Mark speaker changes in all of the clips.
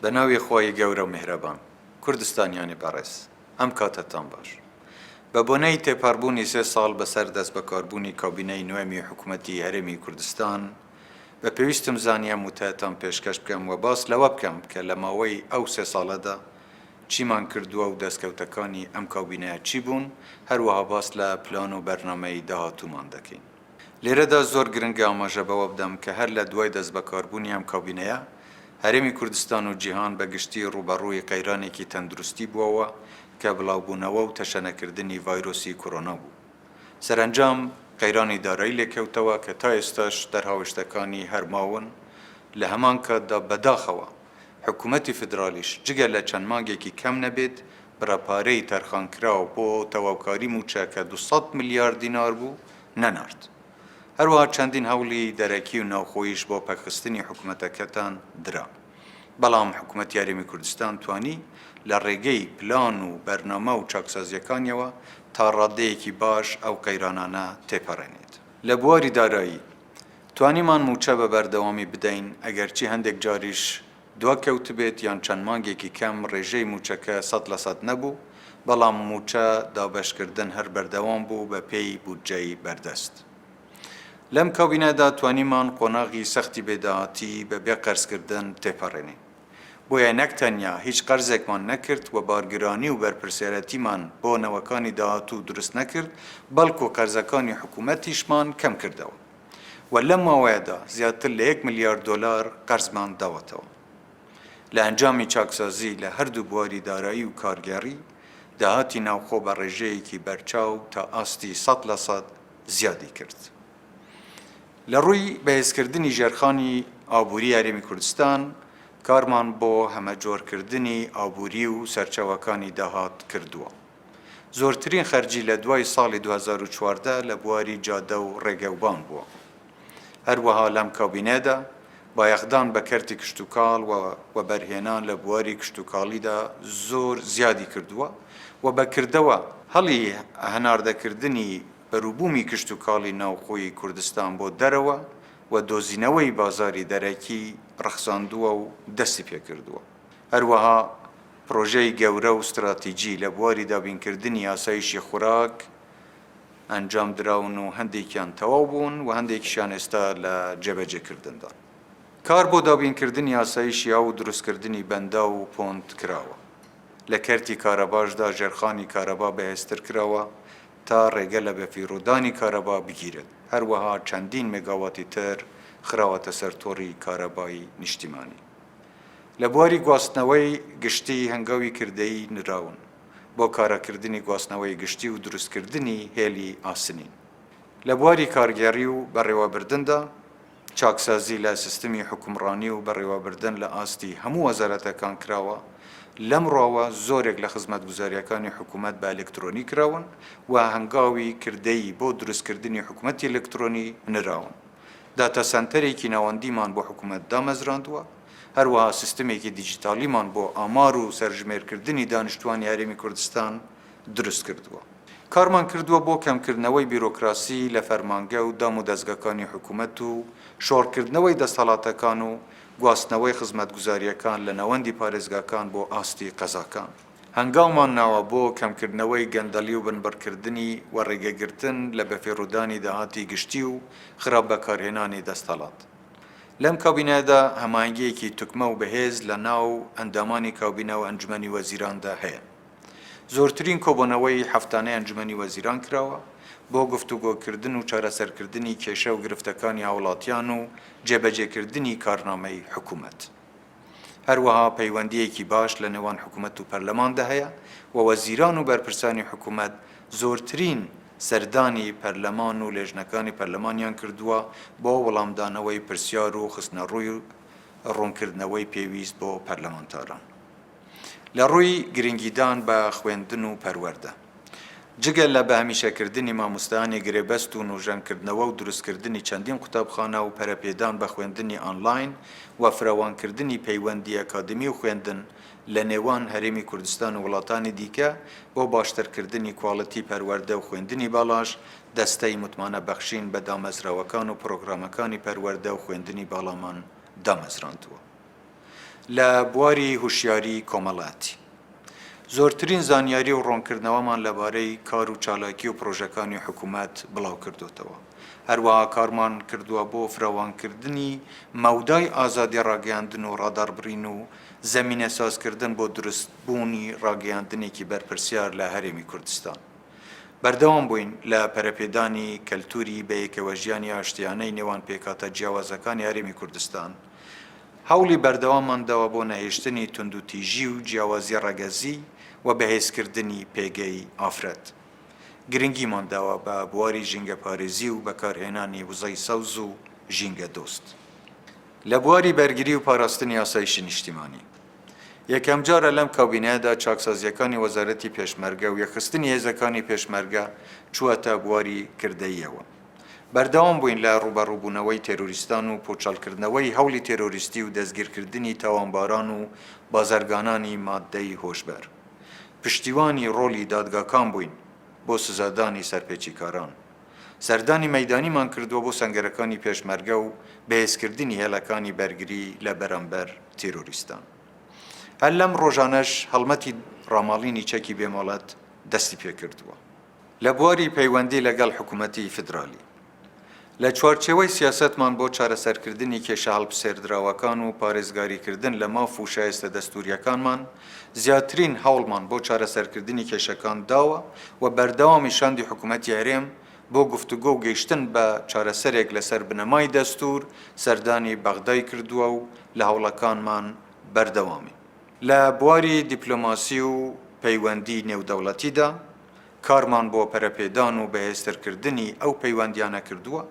Speaker 1: بەناوی خۆی گەورە و میهرەبان کوردستانیانی بەڕێز ئەم کاتتان باش بە بۆنەی تێپەڕبوونی 3 ساڵ بەسەر دەست بەکاربوونی کابینەی نوێمی حکوومەتی هەرێمی کوردستان بە پێویستم زانیە وتایەتان پێشکەش بکەم و باس لەوە بکەم کە لە ماوەی ئەو 3 ساڵەدا چیمان کردووە و دەستکەوتەکانی ئەم کابینەیە چی بوون هەروەها باس لە پلان و بەرنامەی داهاتوومان دەکەین. لێرەدا زۆر گرنگە ئاماژە بەوە بدەم کە هەر لە دوای دەست بەکاربوونی ئەم کابینەیە هەرێمی کوردستان و جیهان بە گشتی ڕوبەڕووی قەیرانێکی تەندروستی بووەوە کە بڵاوبوونەوە و تەشەنەکردنی ڤایرۆسی کۆرۆنا بوو. سەرنجام قەیرانی دارایی لێکەوتەوە کە تا ئێستاش دەرهاوشتەکانی هەرماون لە هەمان کاتدا بەداخەوە حکوومەتی فدرالیش جگە لە چەند مانگێکی کەم نەبێت بڕەپارەی تەرخانکراو بۆ تەواوکاری موچە کە 200 میلیارد دینار بوو نەنارد. هەروەها چەندین هەوڵی دەرەکی و ناوخۆیش بۆ پەکخستنی حکوومەتەکەتان درا. بەڵام حکوومەت یاریمی کوردستان توانی لە ڕێگەی پلان و بەرنامە و چاکسازیەکانیەوە تا ڕادەیەکی باش ئەو قەیرانانە تێپەڕێنێت. لە بواری دارایی توانیمان موچە بە بەردەوامی بدەین ئەگەرچی هەندێک جاریش دواکەوت بێت یان چەند مانگێکی کەم ڕێژەی موچەکە 100% نەبوو، بەڵام موچە دابەشکردن هەر بەردەوام بوو بە پێی بودجەی بەردەست. لەم کابینەدا توانیمان قۆناغی سەختی بێداهاتی بەبێ قەرزکردن تێپەڕێنین. بۆیە نەک تەنیا هیچ قەرزێکمان نەکرد و بارگرانی و بەرپرسیارەتیمان بۆ نەوەکانی داهاتوو دروست نەکرد، بەڵکو قەرزەکانی حکوومەتیشمان کەم کردەوە و لەم ماوەیەدا زیاتر لە 1 میلیارد دۆلار قەرزمان داوەتەوە. لە ئەنجامی چاکسازی لە هەردوو بواری دارایی و کارگەڕی داهاتی ناوخۆ بە ڕێژەیەکی بەرچاو تا ئاستی 100% زیادی کرد. لە ڕووی بەهێزکردنی ژێرخانی ئابووری هەرێمی کوردستان کارمان بۆ هەمەجۆرکردنی ئابووری و سەرچەوەکانی داهات کردووە. زۆرترین خەرجی لە دوای ساڵی 2014 لە بواری جادە و ڕێگەوبان بووە. هەروەها لەم کابینەدا بایەخدان بە کەرتی کشتتوکاڵ و بەرهێنان لە بواری کشتتوکاڵیدا زۆر زیادی کردووە و بەکردەوە هەڵی هەناردەکردنی بەروبوومی کشتتوکاڵی ناوخۆی کوردستان بۆ دەرەوە و دۆزینەوەی بازاری دەرەکی ڕەخساندووە و دەستی پێکردووە. هەروەها پرۆژەی گەورە و استراتیجی لە بواری دابینکردنی ئاسایشی خوراک ئەنجام دراون و هەندێکیان تەواو بوون و هەندێکیشیان ئێستا لە جێبەجێکردندا. کار بۆ دابینکردنی ئاسایشی ئاو و دروستکردنی بەندا و پۆنت کراوە. لە کەرتی کارەباشدا ژێرخانی کارەبا بەهێزتر کراوە تا ڕێگە لە بەفیڕۆدانی کارەبا بگیرێت. هەروەها چەندین مێگاواتی تر خراوەتە سەر تۆڕی کارەبایی نیشتیمانی. لە بواری گواستنەوەی گشتی هەنگاوی کردەیی نراون بۆ کارەکردنی گواستنەوەی گشتی و دروستکردنی هێلی ئاسنین. لە بواری کارگەڕی و بەڕێوەبردندا چاکسازی لە سیستمی حکومڕانی و بەڕێوەبردن لە ئاستی هەموو وەزارەتەکان کراوە. لەم ڕاوە زۆرێک لە خزمەتگوزاریەکانی حکوومەت بە ئەلکترۆنی کراون و هەنگاوی کردەیی بۆ دروستکردنی حکوومەتی ئەلکترۆنی نراون. داتە سەنتەرێکی ناوەندیمان بۆ حکوومەت دامەزراندووە، هەروەها سیستمێکی دیجیتالیمان بۆ ئامار و سەرژمێرکردنی دانیشتوانی هەرێمی کوردستان دروست کردووە. کارمان کردووە بۆ کەمکردنەوەی بیرۆکراسی لە فەرمانگە و دام و دەستگاکانی حکوومەت و شۆڕکردنەوەی دەسەڵاتەکان و گواستنەوەی خزمەتگوزاریەکان لە نەوەندی پارێزگاکان بۆ ئاستی قەزاکان. هەنگاومان ناوە بۆ کەمکردنەوەی گەندەلی و بنبەرکردنی و ڕێگەگرتن لە بەفیڕۆدانی داهاتی گشتی و خراپ بەکارهێنانی دەستەڵات. لەم کابینەدا هەماهەنگیەکی توکمە و بەهێز لە ناو ئەندامانی کابینە و ئەنجومەنی وەزیراندا هەیە. زۆرترین کۆبوونەوەی هەفتانەی ئەنجومەنی وەزیران کراوە بۆ گفتوگۆکردن و چارەسەرکردنی کێشە و گرفتەکانی هاوڵاتیان و جێبەجێکردنی کارنامەی حکوومەت. هەروەها پەیوەندیەکی باش لە نێوان حکوومەت و پەرلەماندا هەیە و وەزیران و بەرپرسانی حکوومەت زۆرترین سەردانی پەرلەمان و لێژنەکانی پەرلەمانیان کردووە بۆ وەڵامدانەوەی پرسیار و خستنەڕووی و ڕوونکردنەوەی پێویست بۆ پەرلەمانتاران. لە ڕووی گرنگیدان بە خوێندن و پەروەردە جگەل لە بەهەمیشەکردنی مامۆستایانی گرێبەست و نوژەنکردنەوە و دروستکردنی چەندین قوتابخانە و پەرەپێدان بە خوێندنی ئۆنلاین و فراوانکردنی پەیوەندی ئەکادمی و خوێندن لە نێوان هەرێمی کوردستان و وڵاتانی دیکە بۆ باشترکردنی کواڵەتی پەروەردە و خوێندنی باڵاش دەستەی متمانە بەخشین بە دامەزراوەکان و پرۆگرامەکانی پەروەردە و خوێندنی باڵامان دامەزراندووە. لە بواری هوشیاری کۆمەڵایەتی. زۆرترین زانیاری و ڕوونکردنەوەمان لەبارەی کار و چالاکی و پرۆژەکانی حکوومەت بڵاو کردوتەوە. هەروەها کارمان کردووە بۆ فراوانکردنی مەودای ئازادی ڕاگەیاندن و ڕاداربڕین و زەمینە سازکردن بۆ دروستبوونی ڕاگەیاندنێکی بەرپرسیار لە هەرێمی کوردستان. بەردەوام بووین لە پەرەپێدانی کەلتوری بەیەکەوە ژیانی ئاشتیانەی نێوان پێکاتە جیاوازەکانی هەرێمی کوردستان. هەوڵی بەردەوامان داوە بۆ نەهێشتنی توندوتیژی و جیاوازی ڕەگەزی و بەهێزکردنی پێگەی ئافرەت. گرنگیمان داوە بە بواری ژینگە پارێزی و بەکارهێنانی وزەی سەوز و ژینگە دۆست. لە بواری بەرگری و پاراستنی ئاسایشی نیشتیمانی. یەکەم جارە لەم کابینەیەدا چاکسازیەکانی وەزارەتی پێشمەرگە و یەخستنی هێزەکانی پێشمەرگە چووەتە بواری کردەیەوە. بەردەوام بووین لە ڕوبەڕووبوونەوەی تێرۆریستان و پۆچەڵکردنەوەی هەوڵی تێرۆریستی و دەستگیرکردنی تاوانباران و بازرگانانی مادەی هۆشبەر. پشتیوانی ڕۆلی دادگاکان بووین بۆ سزادانی سەرپێچیکاران. سەردانی مەیدانیمان کردووە بۆ سەنگەرەکانی پێشمەرگە و بەهێزکردنی هێلەکانی بەرگری لە بەرامبەر تێرۆریستان. هەر لەم ڕۆژانەش هەڵمەتی ڕاماڵینی چەکی بێمۆڵەت دەستی پێکردووە. لە بواری پەیوەندی لەگەڵ حکوومەتی فیدرالی. لە چوارچێوەی سیاسەتمان بۆ چارەسەرکردنی کێشە هەڵبسێردراوەکان و پارێزگاریکردن لە ماف و شایستە دەستوریەکانمان زیاترین هەوڵمان بۆ چارەسەرکردنی کێشەکان داوە و بەردەوامی شاندی حکوومەتی هەرێم بۆ گفتوگۆ و گەیشتن بە چارەسەرێک لەسەر بنەمای دەستور سەردانی بەغدای کردووە و لە هەوڵەکانمان بەردەوامی. لە بواری دیپلۆماسی و پەیوەندی نێودەوڵەتیدا کارمان بۆ پەرەپێدان و بەهێزترکردنی ئەو پەیوەندیانە کردووە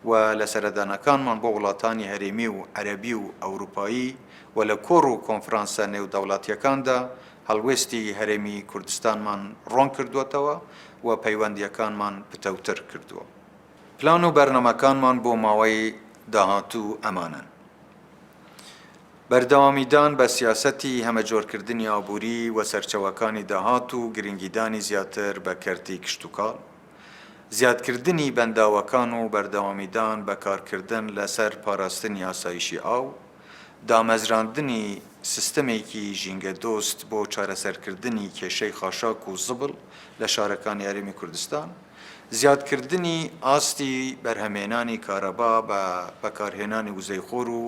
Speaker 1: و لە سەردانەکانمان بۆ وڵاتانی هەرێمی و عەرەبی و ئەوروپایی و لە کۆڕ و کۆنفرانسە نێودەوڵەتیەکاندا هەڵوێستی هەرێمی کوردستانمان ڕۆن کردووەتەوە و پەیوەندیەکانمان پتەوتر کردووە. پلان و بەرنامەکانمان بۆ ماوەی داهاتوو ئەمانن. بەردەوامیدان بە سیاسەتی هەمەجۆرکردنی ئابووری و سەرچەوەکانی داهات و گرنگیدانی زیاتر بە کەرتی کشتوکاڵ، زیادکردنی بەنداوەکان و بەردەوامیدان بە کارکردن لەسەر پاراستنی ئاسایشی ئاو، دامەزراندنی سیستەمێکی ژینگە دۆست بۆ چارەسەرکردنی کێشەی خاشاک و زبڵ لە شارەکانی هەرێمی کوردستان، زیادکردنی ئاستی بەرهەمێنانی کارەبا بە بەکارهێنانی وزەی خۆر و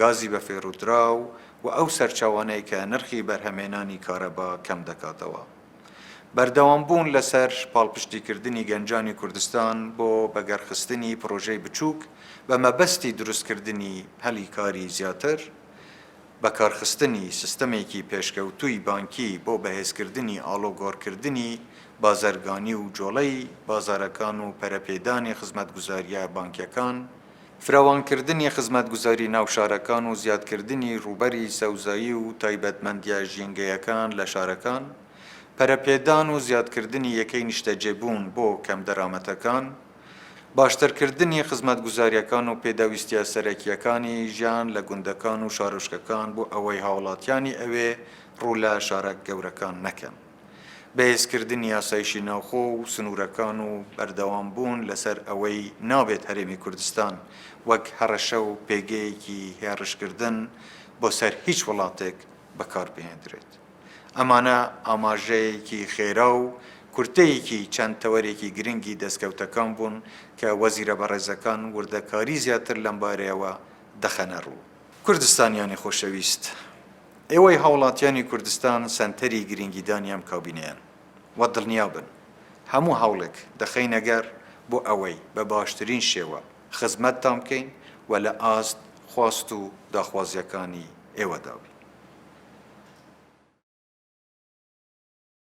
Speaker 1: گازی بە فێڕودراو و ئەو سەرچاوانەی کە نرخی بەرهەمێنانی کارەبا کەم دەکاتەوە. بەردەوام بوون لەسەر پاڵپشتیکردنی گەنجانی کوردستان بۆ بەگەرخستنی پرۆژەی بچووک بە مەبەستی دروستکردنی هەلی کاری زیاتر، بەکارخستنی سیستەمێکی پێشکەوتووی بانکی بۆ بەهێزکردنی ئاڵۆگۆڕکردنی بازرگانی و جۆڵەی بازارەکان و پەرەپێدانی خزمەتگوزاریە بانکیەکان، فراوانکردنی خزمەتگوزاری ناوشارەکان و زیادکردنی ڕووبەری سەوزایی و تایبەتمەندیە ژینگەیەکان لە شارەکان، پەرەپێدان و زیادکردنی یەکەی نیشتەجێبوون بۆ کەم دەرامەتەکان، باشترکردنی خزمەتگوزاریەکان و پێداویستیە سەرەکیەکانی ژیان لە گوندەکان و شارۆچکەکان بۆ ئەوەی هاوڵاتیانی ئەوێ ڕوو لە شارە گەورەکان نەکەن، بەهێزکردنی ئاسایشی ناوخۆ و سنوورەکان و بەردەوام بوون لەسەر ئەوەی نابێت هەرێمی کوردستان وەک هەڕەشە و پێگەیەکی هێڕشکردن بۆ سەر هیچ وڵاتێک بەکاربهێنرێت. ئەمانە ئاماژەیەکی خێرا و کورتەیەکی چەند تەوەرێکی گرنگی دەستکەوتەکان بوون کە وەزیرە بەڕێزەکان وردەکاری زیاتر لەم بارەیەوە دەخەنە ڕوو. کوردستانیانی خۆشەویست، ئێوەی هاوڵاتیانی کوردستان سەنتەری گرنگیدانی ئەم کابینەیەن وە دڵنیابن هەموو هەوڵێک دەخەینە گەر بۆ ئەوەی بە باشترین شێوە خزمەتتان بکەین و لە ئاست خواست و داخوازیەکانی ئێوەدا بین.